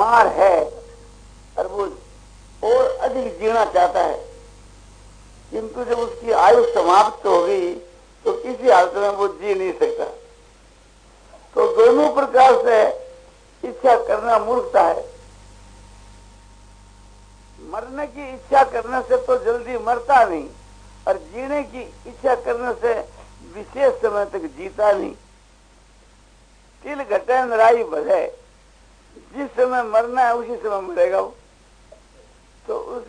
बीमार है और वो और अधिक जीना चाहता है, किंतु जब उसकी आयु समाप्त हो गई तो किसी हालत में वो जी नहीं सकता। तो दोनों प्रकार से इच्छा करना मूर्खता है। मरने की इच्छा करने से तो जल्दी मरता नहीं, और जीने की इच्छा करने से विशेष समय तक जीता नहीं। तिल घटे नराई बढ़े, जिस समय मरना है उसी समय मरेगा वो। तो उस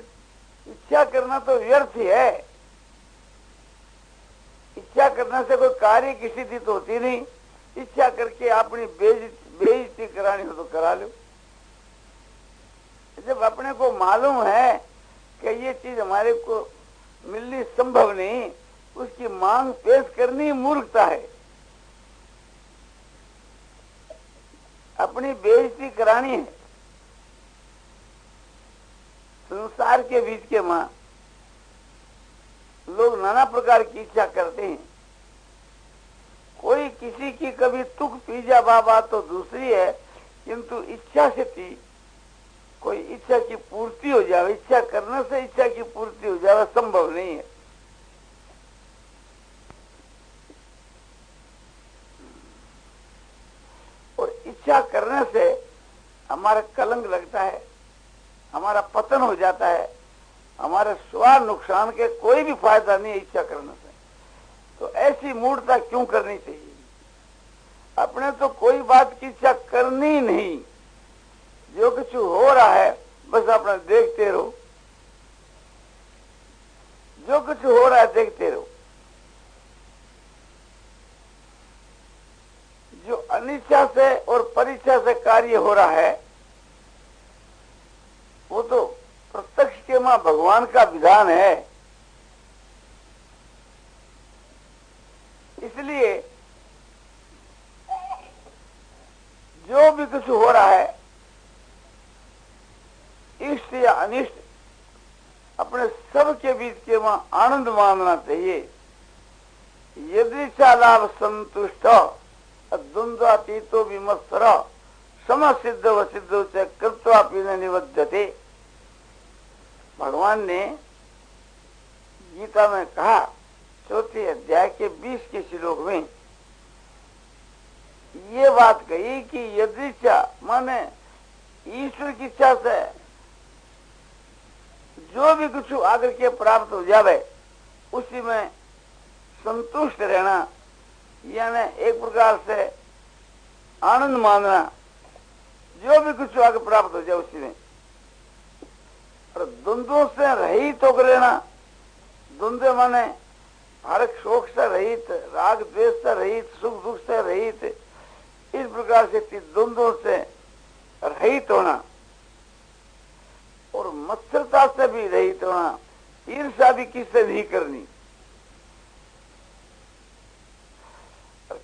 इच्छा करना तो व्यर्थ ही है। इच्छा करने से कोई कार्य की सिद्धि तो होती नहीं। इच्छा करके अपनी बेइज्जती करानी हो तो करा लो। जब अपने को मालूम है कि ये चीज हमारे को मिलनी संभव नहीं, उसकी मांग पेश करनी मूर्खता है। अपनी बेइज्जती करानी है। संसार के बीच के मां लोग नाना प्रकार की इच्छा करते हैं। कोई किसी की कभी तुक पीजा बाबा तो दूसरी है, किंतु इच्छा से थी कोई इच्छा की पूर्ति हो जाए, इच्छा करने से इच्छा की पूर्ति हो जाए, संभव नहीं है। और इच्छा करने से हमारा कलंक लगता है, हमारा पतन हो जाता है, हमारे स्व नुकसान के कोई भी फायदा नहीं है इच्छा करने से। तो ऐसी मूर्खता क्यों करनी चाहिए? अपने तो कोई बात की इच्छा करनी नहीं, जो कुछ हो रहा है बस अपना देखते रहो, जो कुछ हो रहा है देखते रहो। जो अनिच्छा से और परीक्षा से कार्य हो रहा है वो तो प्रत्यक्ष के मां भगवान का विधान है। इसलिए जो भी कुछ हो रहा है इष्ट या अनिष्ट, अपने सब के बीच के वहां आनंद मानना चाहिए। यदृच्छा लाभ संतुष्ट द्वंद्वातीतो विमत्सर समसिद्ध व सिद्ध च कृत्वापि न निबध्यते। भगवान ने गीता में कहा, चौथे अध्याय के 20 के श्लोक में ये बात कही कि यदृच्छा माने ईश्वर की इच्छा से जो भी कुछ आकर के प्राप्त हो जावे उसी में संतुष्ट रहना, यानी एक प्रकार से आनंद मानना। जो भी कुछ आगे प्राप्त हो जाए उसी में, और द्वंद्वों से रहित होकर रहना। द्वंद्व माने हरक शोक से रहित, राग द्वेष से रहित, सुख दुख से रहित, इस प्रकार से द्वंद्वों से रहित होना, और मत्सरता से भी रहित होना, ईर्ष्या भी किससे नहीं करनी।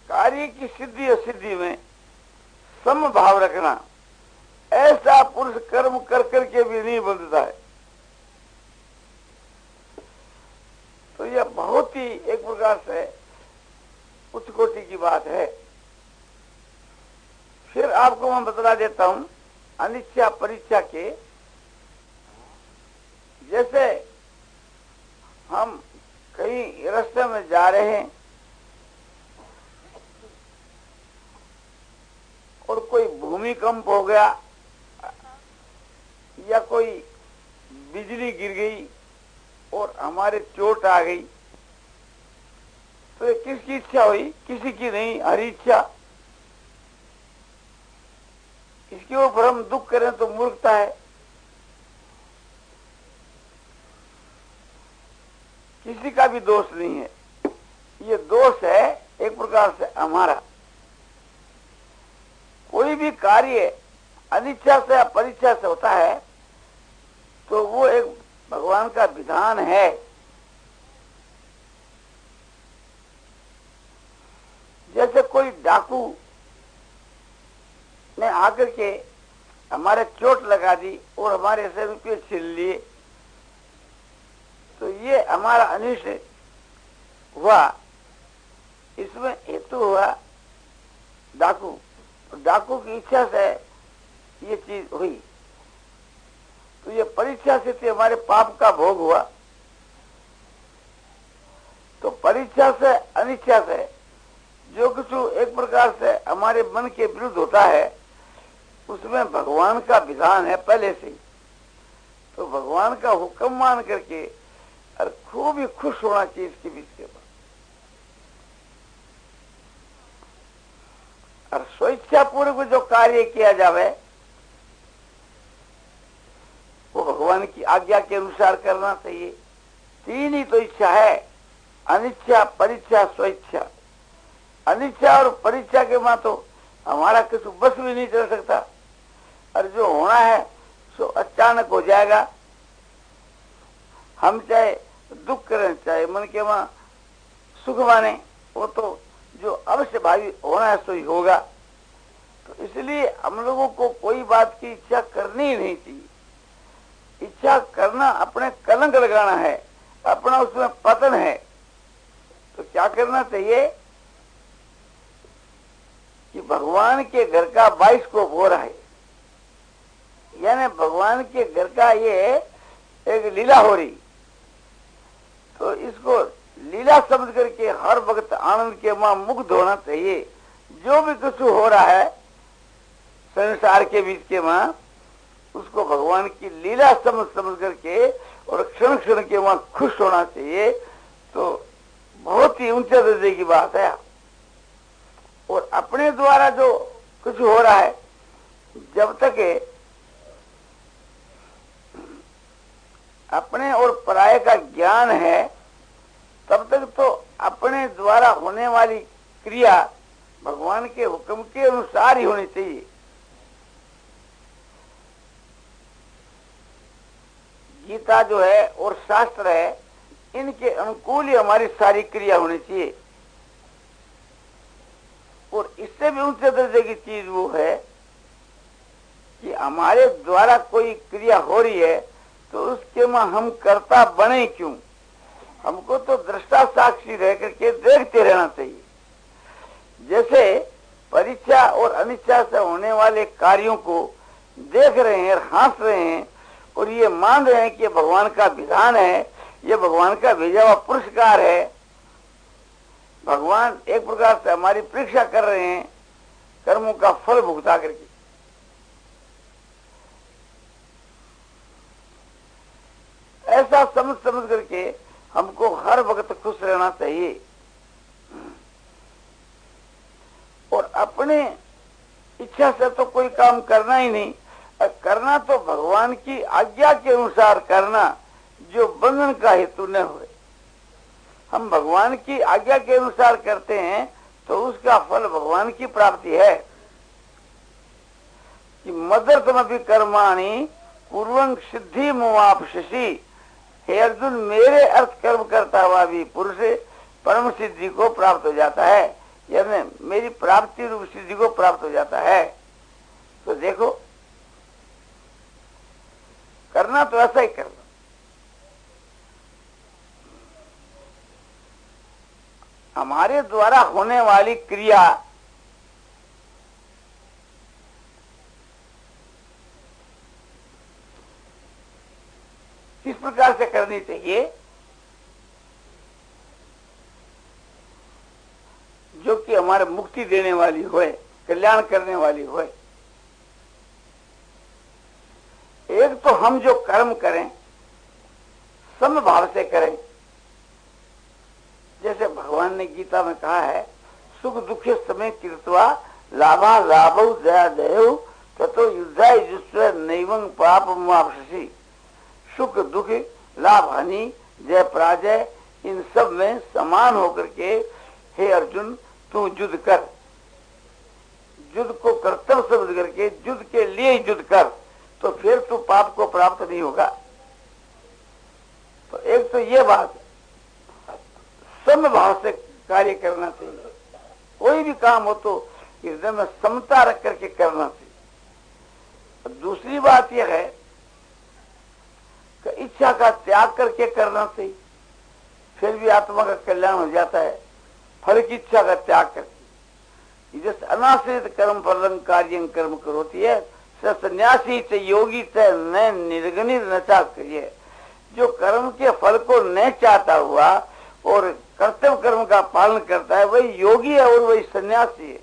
कार्य की सिद्धि असिद्धि में समभाव रखना, ऐसा पुरुष कर्म कर करके भी नहीं बंधता है। तो यह बहुत ही एक प्रकार से उच्च कोटि की बात है। फिर आपको मैं बतला देता हूं अनिच्छा परीक्षा के। जैसे हम कहीं रास्ते में जा रहे हैं और कोई भूमिकंप हो गया या कोई बिजली गिर गई और हमारे चोट आ गई, तो ये किसकी इच्छा हुई? किसी की नहीं, हरी इच्छा। इसके ऊपर हम दुख करें तो मूर्खता है। किसी का भी दोष नहीं है, ये दोष है एक प्रकार से हमारा। कोई भी कार्य अनिच्छा से या परीक्षा से होता है तो वो एक भगवान का विधान है। जैसे कोई डाकू ने आकर के हमारे चोट लगा दी और हमारे से रुपये छीन लिए, तो ये हमारा अनिष्ट हुआ। इसमें हेतु हुआ डाकू। डाकू की इच्छा से ये चीज हुई, तो ये परीक्षा से हमारे पाप का भोग हुआ। तो परीक्षा से अनिच्छा से जो कुछ एक प्रकार से हमारे मन के विरुद्ध होता है, उसमें भगवान का विधान है पहले से ही। तो भगवान का हुक्म मान करके और खूब ही खुश होना चाहिए इसके बीच के बाद। और स्वेच्छा पूर्वक जो कार्य किया जावे वो भगवान की आज्ञा के अनुसार करना चाहिए। तीन ही तो इच्छा है, अनिच्छा, परीक्षा, स्वेच्छा। अनिच्छा और परीक्षा के मां तो हमारा कुछ बस भी नहीं चल सकता, और जो होना है सो अचानक हो जाएगा। हम चाहे दुख करें चाहे मन के मां सुख माने, वो तो जो अवश्य भावी होना है सो ही होगा। तो इसलिए हम लोगों को कोई बात की इच्छा करनी ही नहीं चाहिए। इच्छा करना अपने कलंक लगाना है, अपना उसमें पतन है। तो क्या करना चाहिए कि भगवान के घर का बाइस्कोप हो रहा है, यानी भगवान के घर का ये एक लीला हो रही, तो इसको लीला समझ करके हर वक्त आनंद के मां मुग्ध होना चाहिए। जो भी कुछ हो रहा है संसार के बीच के मां, उसको भगवान की लीला समझ करके और क्षण क्षण के मां खुश होना चाहिए। तो बहुत ही ऊंचे दर्जे की बात है। और अपने द्वारा जो कुछ हो रहा है, जब तक अपने और पराये का ज्ञान है, तब तक तो अपने द्वारा होने वाली क्रिया भगवान के हुक्म के अनुसार ही होनी चाहिए। गीता जो है और शास्त्र है, इनके अनुकूल ही हमारी सारी क्रिया होनी चाहिए। और इससे भी ऊंचे दर्जे की चीज वो है कि हमारे द्वारा कोई क्रिया हो रही है तो उसके में हम कर्ता बने क्यों? हमको तो दृष्टा साक्षी रह करके देखते रहना चाहिए। जैसे परीक्षा और अनिच्छा से होने वाले कार्यों को देख रहे हैं और हंस रहे हैं और ये मान रहे हैं कि भगवान का विधान है, ये भगवान का भेजा हुआ पुरस्कार है, भगवान एक प्रकार से हमारी परीक्षा कर रहे हैं कर्मों का फल भुगता करके। ऐसा समझ करके हमको हर वक्त खुश रहना चाहिए और अपने इच्छा से तो कोई काम करना ही नहीं, करना तो भगवान की आज्ञा के अनुसार करना, जो बंधन का हेतु न हो। हम भगवान की आज्ञा के अनुसार करते हैं तो उसका फल भगवान की प्राप्ति है। कि मदर्थमपि कर्माणि पूर्वं सिद्धि मुवापसि। हे अर्जुन, मेरे अर्थ कर्म करता हुआ भी पुरुष परम सिद्धि को प्राप्त हो जाता है, यानी मेरी प्राप्ति रूप सिद्धि को प्राप्त हो जाता है। तो देखो, करना तो ऐसा ही करना। हमारे द्वारा होने वाली क्रिया किस प्रकार से करनी चाहिए, जो कि हमारे मुक्ति देने वाली होए, कल्याण करने वाली होए। एक तो हम जो कर्म करें समभाव से करें। जैसे भगवान ने गीता में कहा है, सुख दुखे समय कृत्वा लाभा लाभौ जया जयो ततो युद्धाय जुष्व नैवं पापमापसि। सुख दुख लाभ हानि जय पराजय इन सब में समान होकर के हे अर्जुन तू युद्ध कर। युद्ध को कर्तव्य समझ करके युद्ध के लिए युद्ध कर, तो फिर तू पाप को प्राप्त नहीं होगा। तो एक तो ये बात, समभाव से कार्य करना चाहिए। कोई भी काम हो तो हृदय में समता रख करके करना चाहिए। दूसरी बात यह है कि इच्छा का त्याग करके करना चाहिए, फिर भी आत्मा का कल्याण हो जाता है। फल की इच्छा का त्याग करके, जैसे अनाश्रित कर्म फलं कार्यं कर्म करोति है सन्यासी से योगी से न निर्गणित नचा करिए। जो कर्म के फल को न चाहता हुआ और कर्तव्य कर्म का पालन करता है वही योगी है और वही सन्यासी है।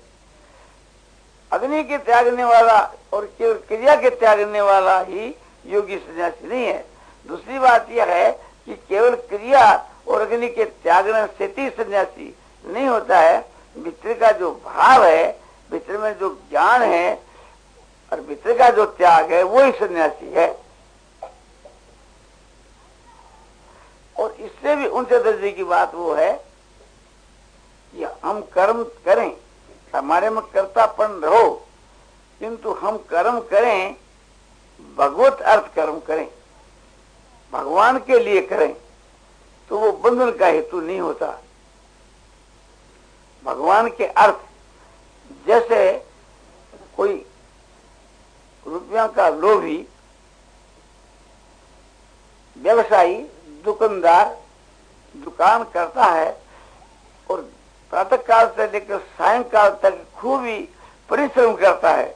अग्नि के त्यागने वाला और केवल क्रिया के त्यागने वाला ही योगी सन्यासी नहीं है। दूसरी बात यह है कि केवल क्रिया और अग्नि के त्यागने से ही सन्यासी नहीं होता है। भीतर का जो भाव है, भीतर में जो ज्ञान है और भीतर का जो त्याग है वो ही सन्यासी है। और इससे भी ऊंचे दर्जे की बात वो है कि हम कर्म करें, हमारे में कर्तापन रहो, किंतु हम कर्म करें भगवत अर्थ कर्म करें, भगवान के लिए करें, तो वो बंधन का हेतु नहीं होता। भगवान के अर्थ, जैसे कोई रुपया का लोभी व्यवसायी दुकानदार दुकान करता है और प्रातः काल से लेकर सायंकाल तक खूब ही परिश्रम करता है।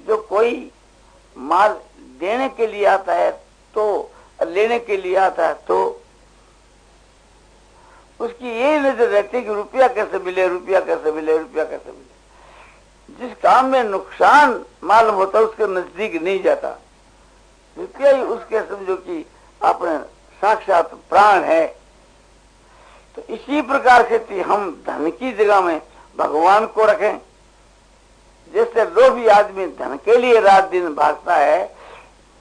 जो कोई माल देने के लिए आता है तो लेने के लिए आता है तो उसकी यही नजर रहती है कि रुपया कैसे मिले, रुपया कैसे मिले, रुपया कैसे मिले। जिस काम में नुकसान मालूम होता है उसके नजदीक नहीं जाता। रुपया ही उसके समझो कि अपने साक्षात प्राण है। तो इसी प्रकार से हम धन की जगह में भगवान को रखें। जैसे लोभी आदमी धन के लिए रात दिन भागता है,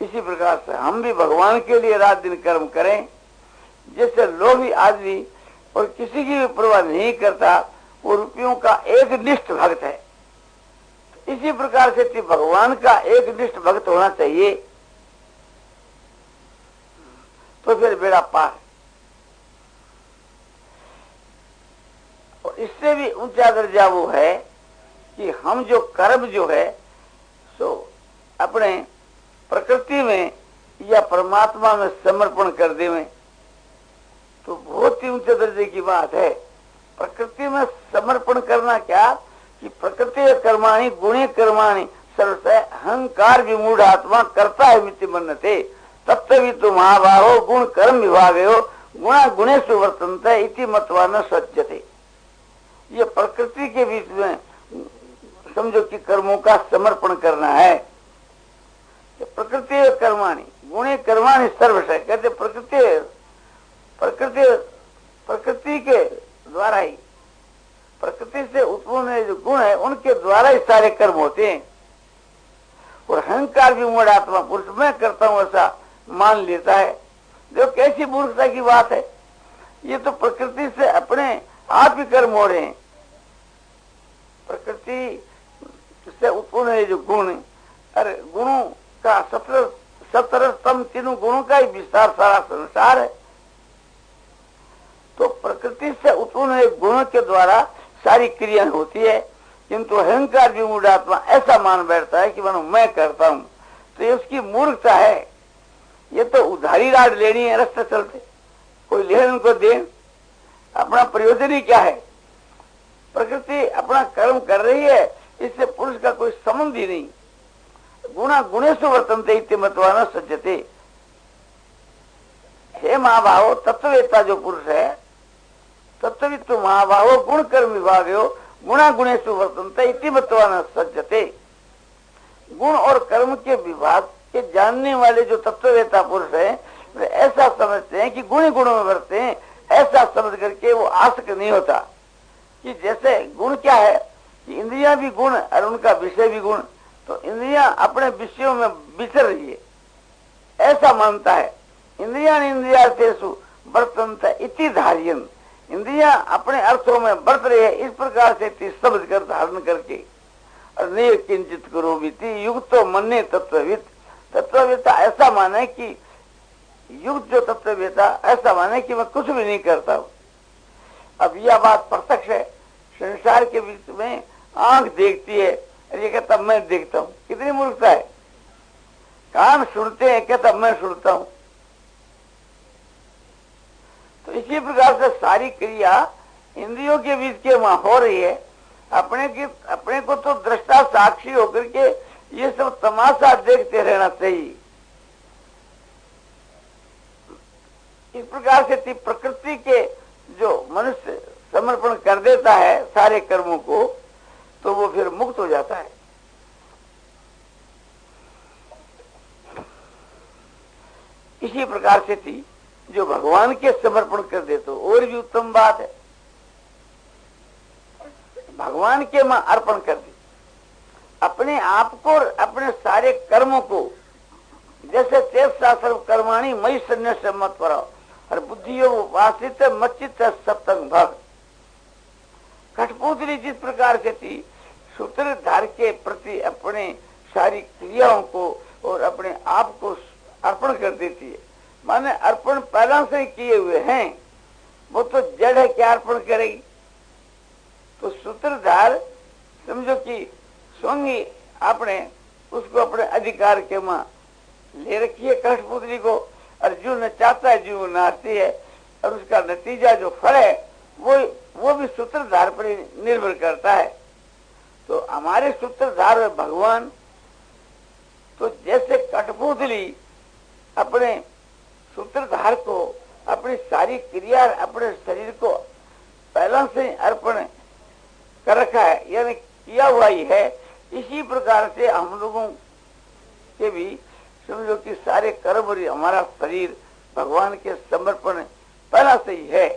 इसी प्रकार से हम भी भगवान के लिए रात दिन कर्म करें। जैसे लोभी आदमी और किसी की भी परवाह नहीं करता, वो रुपयों का एक निष्ठ भक्त है, तो इसी प्रकार से भगवान का एक निष्ठ भक्त होना चाहिए, तो फिर बेड़ा पार। और इससे भी ऊंचा दर्जा वो है कि हम जो कर्म जो है सो अपने प्रकृति में या परमात्मा में समर्पण कर देवें, तो बहुत ही ऊंचे दर्जे की बात है। प्रकृति में समर्पण करना क्या कि प्रकृति कर्माणि गुणे कर्माणि सर्वस्य अहंकार विमूढ़ आत्मा करता है मिति मन्यते तत्त्ववितु महाभावो गुण कर्म विभागयो गुणा गुणेषु वर्तन्ते इति मत्वा न सज्जते। ये प्रकृति के बीच में समझो कि कर्मों का समर्पण करना है। प्रकृति कर्माणि गुणे कर्माणि सर्वस्य, कहते प्रकृति के द्वारा ही, प्रकृति से उत्पन्न जो गुण है उनके द्वारा ही सारे कर्म होते हैं। और अहंकार भी मूढ़ आत्मा पुरुष मैं करता हूं ऐसा मान लेता है, जो कैसी मूर्खता की बात है। ये तो प्रकृति से अपने आप ही कर्म हो रहे हैं। प्रकृति से उत्पन्न है जो गुण, अरे गुणों का 17 तीनों गुणों का ही विस्तार सारा संसार है। तो प्रकृति से उत्पन्न है गुणों के द्वारा सारी क्रिया होती है, किंतु अहंकार विमूढ़ आत्मा ऐसा मान बैठता है कि मानो मैं करता हूं। तो ये उसकी मूर्खता है। ये तो उधारी राड लेनी है रास्ते चलते, कोई ले उनको दे, अपना प्रयोजन ही क्या है। प्रकृति अपना कर्म कर रही है, इससे पुरुष का कोई संबंध ही नहीं। गुणा गुणेषु वर्तन्ते इति मत्वा न सज्जते। हे महाभावो, तत्ववेत्ता जो पुरुष है, तत्ववित्तु महाभावो गुण कर्म विभागयो गुणा गुणेषु वर्तन्ते इति मत्वा न सज्जते। गुण और कर्म के विभाग के जानने वाले जो तत्ववेत्ता पुरुष है वे ऐसा समझते हैं कि गुण गुणों में वर्ते हैं, ऐसा समझ करके वो आसक्त नहीं होता। कि जैसे गुण क्या है कि इंद्रियां भी गुण और उनका विषय भी गुण, तो इंद्रियां अपने विषयों में विचर रही है ऐसा मानता है। इंद्रियार्थेषु वर्तन्ते इति धार्यन्, इंद्रियां अपने अर्थों में बरत रही है इस प्रकार से समझ कर धारण करके। और नहीं किंचित करोमीति युक्तो मन्ये तत्ववित्, तत्ववेत्ता ऐसा माने कि युक्त जो तत्ववेत्ता ऐसा माने कि मैं कुछ भी नहीं करता हूं। अब यह बात प्रत्यक्ष है, संसार के बीच में आंख देखती है, ये कहता मैं देखता हूं, कितनी मूर्खता है। कान सुनते हैं, कहता मैं सुनता हूं। तो इसी प्रकार से सारी क्रिया इंद्रियों के बीच के वहां हो रही है। अपने को तो दृष्टा साक्षी होकर के ये सब तमाशा देखते रहना चाहिए। इस प्रकार से प्रकृति के जो मनुष्य समर्पण कर देता है सारे कर्मों को, तो वो फिर मुक्त हो जाता है। इसी प्रकार से थी जो भगवान के समर्पण कर दे तो और भी उत्तम बात है। भगवान के मां अर्पण कर दी अपने आप को और अपने सारे कर्मों को, जैसे चेत शास्त्र कर्माणी मई संन्यास मत पर और बुद्धियों उपासित मच्चित सप्तंग भग। कठपुतली जिस प्रकार से थी सूत्रधार के प्रति अपने सारी क्रियाओं को और अपने आप को अर्पण कर देती है, माने अर्पण पहला से किए हुए हैं, वो तो जड़ है, क्या अर्पण करेगी। तो सूत्रधार समझो कि स्वयं ही आपने उसको अपने अधिकार के मां ले रखी है कठपुतली को, और जो न चाहता है जो नाचती है, और उसका नतीजा जो फल है वो भी सूत्रधार पर निर्भर करता है। तो हमारे सूत्रधार है भगवान। तो जैसे कठपुतली अपने सूत्रधार को अपनी सारी क्रिया अपने शरीर को पहला से अर्पण कर रखा है, यानी किया हुआ ही है, इसी प्रकार से हम लोगों के भी समझो कि सारे कर्म और हमारा शरीर भगवान के समर्पण पहला से ही है।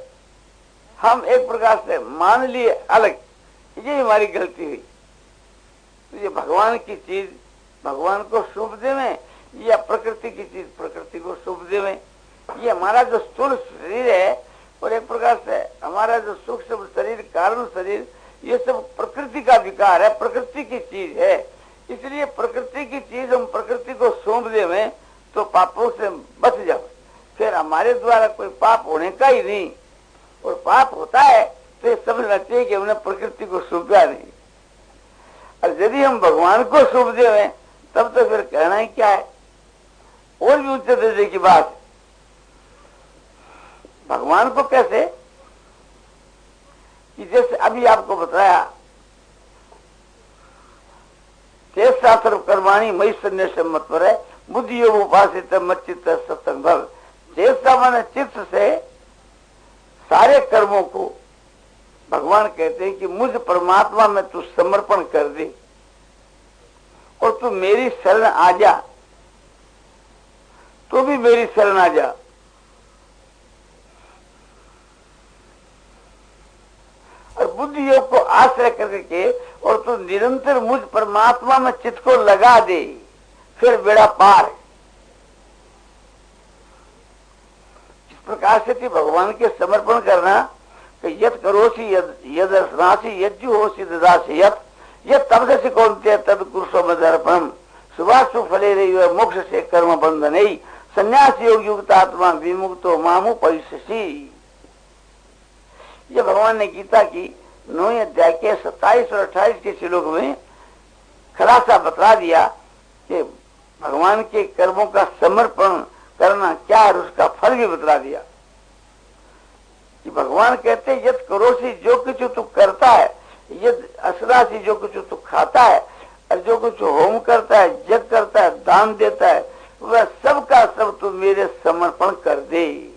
हम एक प्रकार से मान लिए अलग, ये हमारी गलती हुई। तो ये भगवान की चीज भगवान को सौंप देवें या प्रकृति की चीज प्रकृति को सौंप देवें। ये हमारा जो स्थूल शरीर है और एक प्रकार से हमारा जो सूक्ष्म शरीर कारण शरीर, ये सब प्रकृति का विकार है, प्रकृति की चीज है। इसलिए प्रकृति की चीज हम प्रकृति को सौंप देवें तो पापों से बच जाओ, फिर हमारे द्वारा कोई पाप होने का ही नहीं। और पाप होता है तो ये समझना चाहिए कि हमने प्रकृति को सौंपा नहीं। और यदि हम भगवान को सौंप देवें तब तो फिर कहना ही क्या है, और भी ऊंचे दर्जे की बात। भगवान को कैसे, कि जैसे अभी आपको बताया चेत शास्त्र कर्माणी मई संन्यास मत पर है, बुद्धि योग उपासित मच्चित सत्संग भव। चेत माने चित्त से सारे कर्मों को भगवान कहते हैं कि मुझ परमात्मा में तू समर्पण कर दे और तू मेरी शरण आ जा, तो भी मेरी शरण आ जा। और बुद्धि योग को आश्रय करके और तू निरंतर मुझ परमात्मा में चित्त को लगा दे, फिर बेड़ा पार। इस प्रकार से थी भगवान के समर्पण करना कि यत करोसी यद रसनासी यज्जु होसी ददासी यत तब से कौनते तद कुरुषो मदर्पणम सुभाषु फले रही मोक्ष से कर्म बंधन संन्यास योग युक्त आत्मा विमुक्तो मामु परिशि। ये भगवान ने गीता की 9वें अध्याय के 27 और 28 के श्लोक में खलासा बता दिया कि भगवान के कर्मों का समर्पण करना क्या है, उसका फल भी बता दिया। कि भगवान कहते हैं यद करोसी जो कुछ तू करता है, यद असरासी जो कुछ तू खाता है, और जो कुछ होम करता है, जग करता है, दान देता है, वह सब का सब तू मेरे समर्पण कर दे।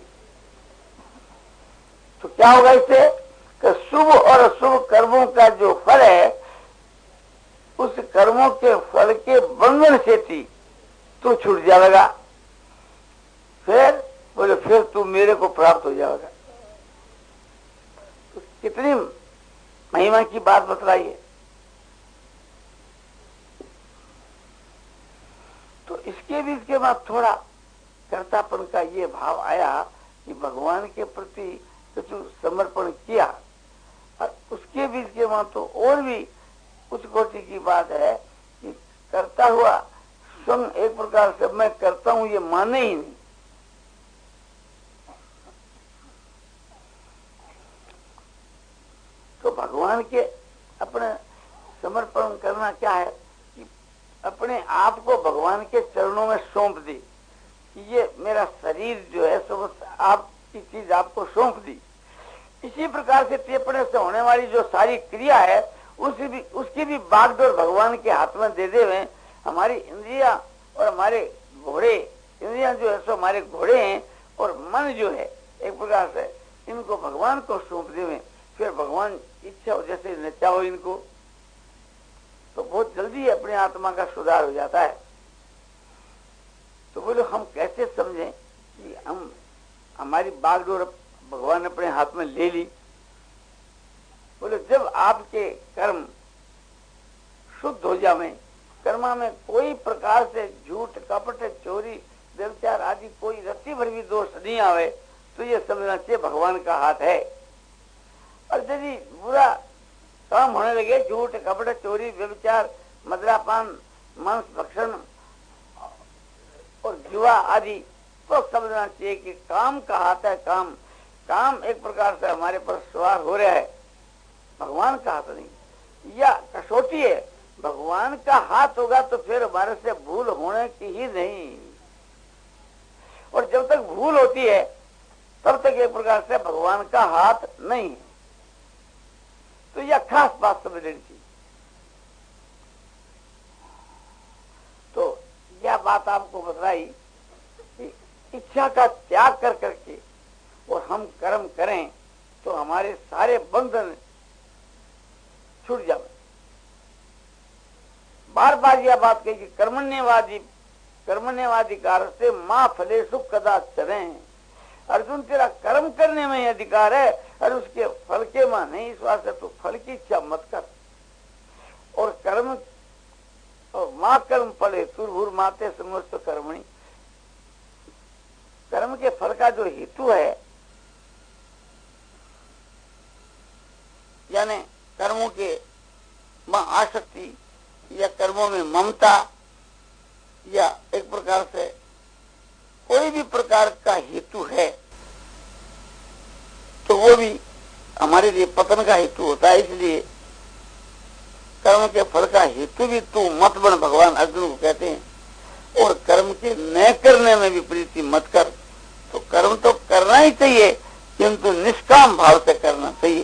तो क्या होगा इससे कि शुभ और अशुभ कर्मों का जो फल है उस कर्मों के फल के बंधन से थी तू छूट जाएगा, फिर बोले फिर तू मेरे को प्राप्त हो जाएगा। तो कितनी महिमा की बात बतलाई है। तो इसके भी इसके बाद थोड़ा कर्तापन का ये भाव आया कि भगवान के प्रति तो समर्पण किया, और उसके बीच के वहां तो और भी कुछ कोटि की बात है कि करता हुआ स्वयं एक प्रकार से मैं करता हूं ये माने ही नहीं। तो भगवान के अपने समर्पण करना क्या है कि अपने आप को भगवान के चरणों में सौंप दी कि ये मेरा शरीर जो है सब आपकी चीज आपको सौंप दी। इसी प्रकार से अपने से होने वाली जो सारी क्रिया है उसकी भी बागडोर भगवान के हाथ में दे देवे हमारी इंद्रियां और हमारे घोड़े, इंद्रियां जो है सो हमारे घोड़े हैं और मन जो है एक प्रकार से इनको भगवान को सौंप देवे, फिर भगवान इच्छा हो जैसे नचाओ इनको, तो बहुत जल्दी अपने आत्मा का सुधार हो जाता है। तो बोलो हम कैसे समझें कि हम हमारी बागडोर भगवान ने अपने हाथ में ले ली। बोले जब आपके कर्म शुद्ध हो जावे, कर्मा में कोई प्रकार से झूठ कपट चोरी व्यभिचार आदि कोई रत्ती भर भी दोष नहीं आवे, तो ये समझना चाहिए भगवान का हाथ है। और यदि बुरा काम होने लगे, झूठ कपट चोरी व्यभिचार मदिरापान मांस भक्षण और जुआ आदि, तो समझना चाहिए कि काम का हाथ है। काम काम एक प्रकार से हमारे पर सवार हो रहा है, भगवान का हाथ नहीं। या कसौटी है, भगवान का हाथ होगा तो फिर हमारे से भूल होने की ही नहीं। और जब तक भूल होती है तब तक एक प्रकार से भगवान का हाथ नहीं है। तो यह खास बात समझ लेनी चाहिए। तो यह बात आपको बतलाई कि इच्छा का त्याग कर करके और हम कर्म करें तो हमारे सारे बंधन छूट जाए। बार बार यह बात कही कि कर्मण्यवादी कार से माँ फलेषु कदाचन। अर्जुन तेरा कर्म करने में ही अधिकार है और उसके फल के मां नहीं, इस वास्ते तो फल की इच्छा मत कर। और कर्म और माँ कर्म फले तुर्भुर माते समस्त कर्मणि, कर्म के फल का जो हेतु है यानी कर्मों के मां आसक्ति या कर्मों में ममता या एक प्रकार से कोई भी प्रकार का हेतु है तो वो भी हमारे लिए पतन का हेतु होता है। इसलिए कर्म के फल का हेतु भी तू मत बन, भगवान अर्जुन को कहते हैं। और कर्म के न करने में भी प्रीति मत कर। तो कर्म तो करना ही चाहिए, किंतु निष्काम भाव से करना चाहिए।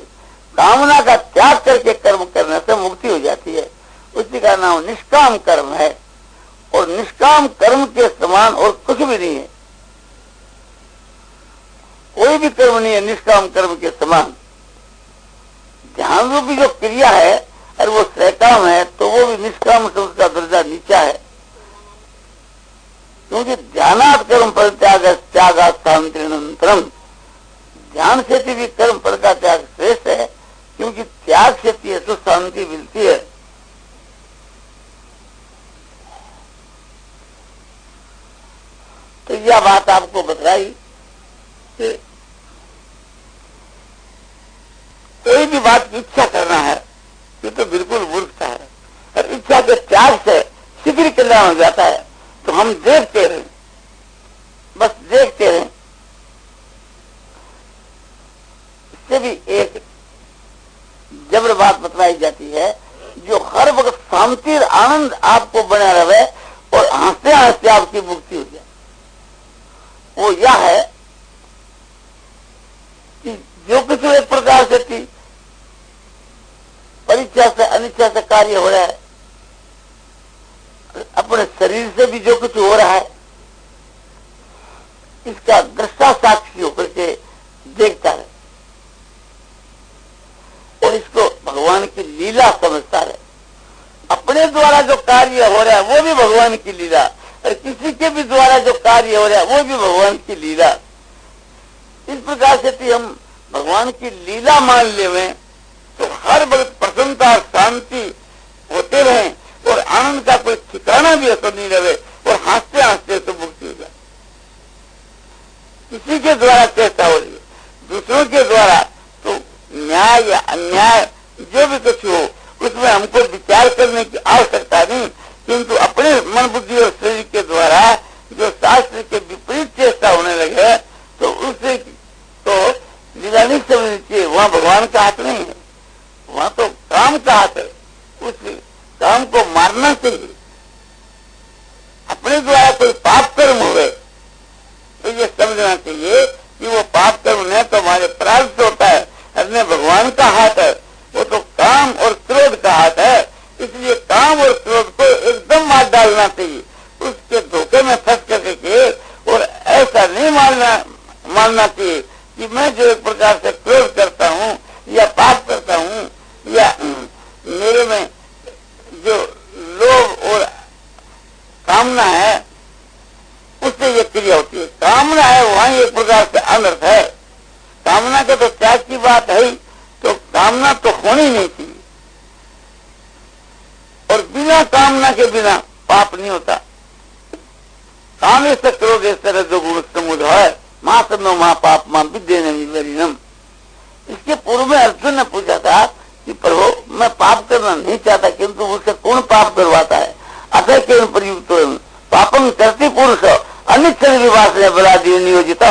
कामना का त्याग करके कर्म करने से मुक्ति हो जाती है, उसी का नाम निष्काम कर्म है। और निष्काम कर्म के समान और कुछ भी नहीं है, कोई भी कर्म नहीं है निष्काम कर्म के समान। ध्यान रूपी जो क्रिया है और वो सकाम है, तो वो भी निष्काम से उसका दर्जा नीचा है। क्योंकि ध्यानात् कर्म फल त्यागात् शांतिरनंतरम, ध्यान से भी कर्म फल का त्याग श्रेष्ठ है, क्योंकि त्याग से तो शांति मिलती है। तो यह बात आपको बतलाई कि कोई भी बात की इच्छा करना है ये तो बिल्कुल मूर्खता है। और इच्छा के त्याग से शीघ्र कल्याण हो जाता है। तो हम देखते रहें, बस देखते रहें। इससे भी एक जबर बात बतलाई जाती है, जो हर वक्त शांति और आनंद आपको बना रहे और हंसते हंसते आपकी मुक्ति हो जाए, वो यह है कि जो कुछ एक प्रकार से थी परीक्षा से अनिच्छा से कार्य हो रहा है, अपने शरीर से भी जो कुछ हो रहा है, इसका दृष्टा साक्षी होकर के देखता है और इसको भगवान की लीला समझता है। अपने द्वारा जो कार्य हो रहा है वो भी भगवान की लीला, और किसी के भी द्वारा जो कार्य हो रहा है वो भी भगवान की लीला। इस प्रकार से हम भगवान की लीला मान लेवे तो हर वक्त प्रसन्नता और शांति होते रहे और आनंद का कोई ठिकाना भी असर नहीं रहे और हंसते हंसते तो मुक्ति हो जाए। किसी के द्वारा चेष्टा हो रही है, दूसरों के द्वारा, तो न्याय या अन्याय जो भी कुछ हो उसमें हमको विचार करने की आवश्यकता नहीं, किंतु अपने मन बुद्धि और शरीर के द्वारा जो शास्त्र के विपरीत चेष्टा होने लगे तो उससे तो लीला नहीं समझनी चाहिए। वहाँ भगवान का हाथ नहीं है, वहाँ तो काम का हाथ है। उस काम को मारना चाहिए। अपने द्वारा कोई पाप कर्म हो गए तो ये समझना चाहिए कि वो पाप कर्म न तो हमारे प्रारब्ध होता है, न भगवान का हाथ है, वो तो काम और क्रोध का हाथ है। इसलिए काम और क्रोध को एकदम मार डालना चलना चाहिए, उसके धोखे में फंस करके और ऐसा नहीं मानना चाहिए कि मैं जो एक प्रकार से क्रोध करता हूँ या पाप करता हूँ या मेरे में जो लोभ और कामना है उससे ये क्रिया होती है। कामना है वहीं एक प्रकार से अनर्थ है। कामना के तो त्याग की बात है ही, तो कामना तो होनी नहीं चाहिए और बिना कामना के बिना पाप नहीं होता। काम से क्रोध इस तरह जो गुण समुद्र है मां सब महापाप मां विद्यनम। इसके पूर्व में अर्जुन ने पूछा था कि प्रभु मैं पाप करना नहीं चाहता किंतु उससे कौन पाप करवाता है। अतः के प्रयुक्त पापम करती पुरुष अनिश्चय विवास ने बला दी नियोजित।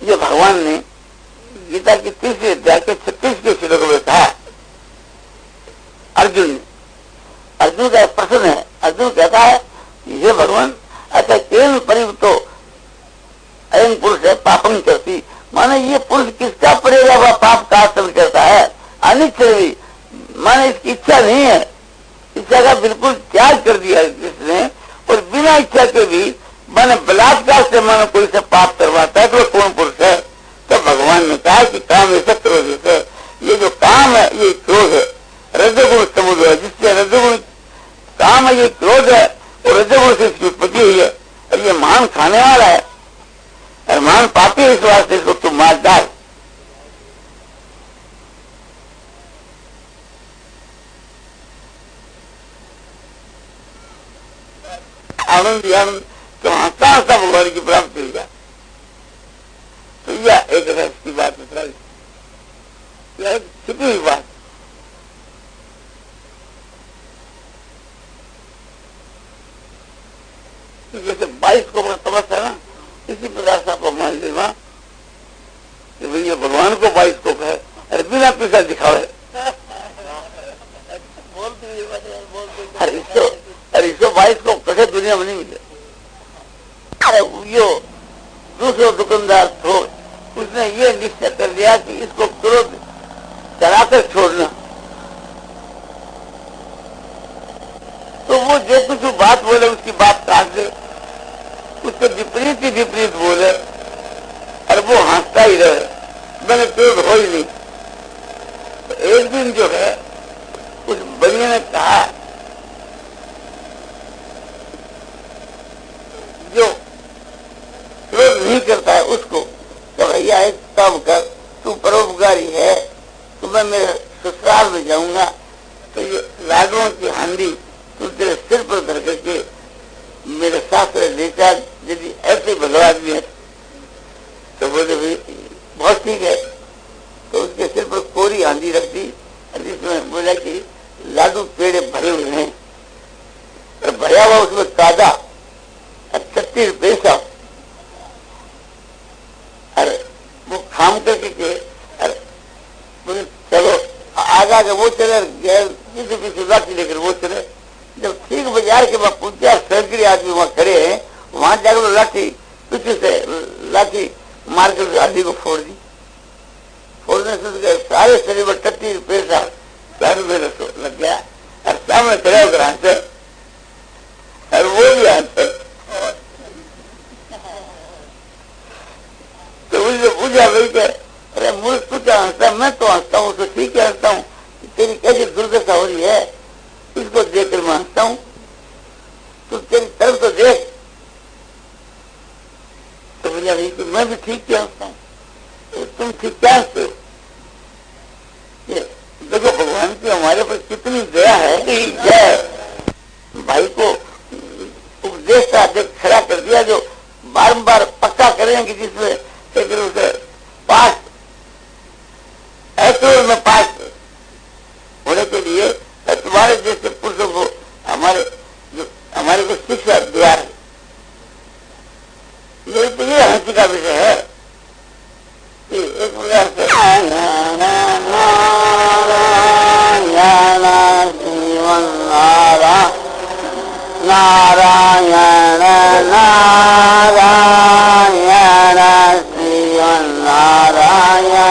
ये भगवान ने गीता की 30वीं अध्याय के 36वें श्लोक में कहा। अर्जुन का एक प्रश्न है। अर्जुन कहता है ये भगवान अच्छा केन परिवतो अयम पुरुष है पापम करती, माने ये पुरुष किसका पड़ेगा वह पाप का आचरण करता है। अनिच्छा माने इसकी इच्छा नहीं है, इच्छा का बिल्कुल त्याग कर दिया इसने और बिना इच्छा के भी माने बलात्कार से माने कोई से पाप करवाता है तो वो कौन पुरुष है। तो भगवान ने कहा कि काम ऐसा क्रोध है। ये जो काम है ये क्रोध है, रजोगुण समुद्र है, जिससे रजोगुण काम है ये क्रोध है और रजोगुण से इसकी उत्पत्ति हुई है और ये मान खाने वाला है और मान पापी है, इस वास्ते इसको तुम मार डाल। आनंद आनंद तो हंसता हंसता भगवान की प्राप्ति होगा। तो यह एक रस की बात है, यह छुपी हुई बात। जैसे 22 को तपस है ना, इसी प्रकार से आपको मान लेना कि भैया भगवान को 22 को कहे अरे बिना पैसा दिखावे अरे 122 को कहे दुनिया में नहीं मिले। अरे यो दूसरा दुकानदार थो उसने ये निश्चय कर लिया कि इसको क्रोध चलाकर छोड़ना, तो वो जो कुछ बात बोले उसकी बात काट दे, उसके विपरीत ही विपरीत बोले और वो हंसता ही रहे, मैंने क्रोध हो ही नहीं। तो एक दिन जो है उस बनिया ने कहा जो क्रोध नहीं करता है उसको तो भैया एक काम कर, तू परोपकारी है तो मैं मेरे ससुराल में जाऊंगा तो ये लाडुओं की हांडी तू तेरे सिर पर धर करके मेरे साथ ले जा, यदि ऐसे भगवा आदमी है तो बोले भाई बहुत ठीक है। तो उसके सिर पर कोरी हांडी रख दी और जिसमें बोला कि लाडू पेड़े भरे हुए हैं और भरा हुआ उसमें ताजा 36 पैसा अरे वो खाम करके अरे बोले चलो आगे वो चले किसी पीछे लाठी लेकर वो चले। जब ठीक बाजार के बाद पूछा सरकारी आदमी वहाँ खड़े हैं, वहां जाकर लाठी पीछे से लाठी मारकर आदमी को फोड़ दी। फोड़ने से सारे शरीर में 36 पैसा पैर में लग गया और सामने खड़े होकर आंसर और वो भी आंसर। तो मुझे पूछा भाई के अरे मुझे तू क्या हंसता, मैं तो हंसता हूँ तो ठीक है हंसता हूँ, तेरी कैसी दुर्दशा हो रही है इसको देखकर मैं हंसता हूँ, तू तेरी तरफ तो देख। तो बोला भाई कि मैं भी ठीक क्या हंसता हूँ, तो तुम ठीक क्या हंसते हो। देखो भगवान की हमारे पर कितनी दया है कि भाई को उपदेश का खड़ा कर दिया जो बारंबार पक्का करेंगे जिसमें उसे पास ऐसे में पास होने के लिए तुम्हारे जैसे पुरुषों को हमारे को शिक्षा दिया है। ये तो ये हंसी का विषय है कि एक प्रकार से नारायण नारायण श्रीमन नारायण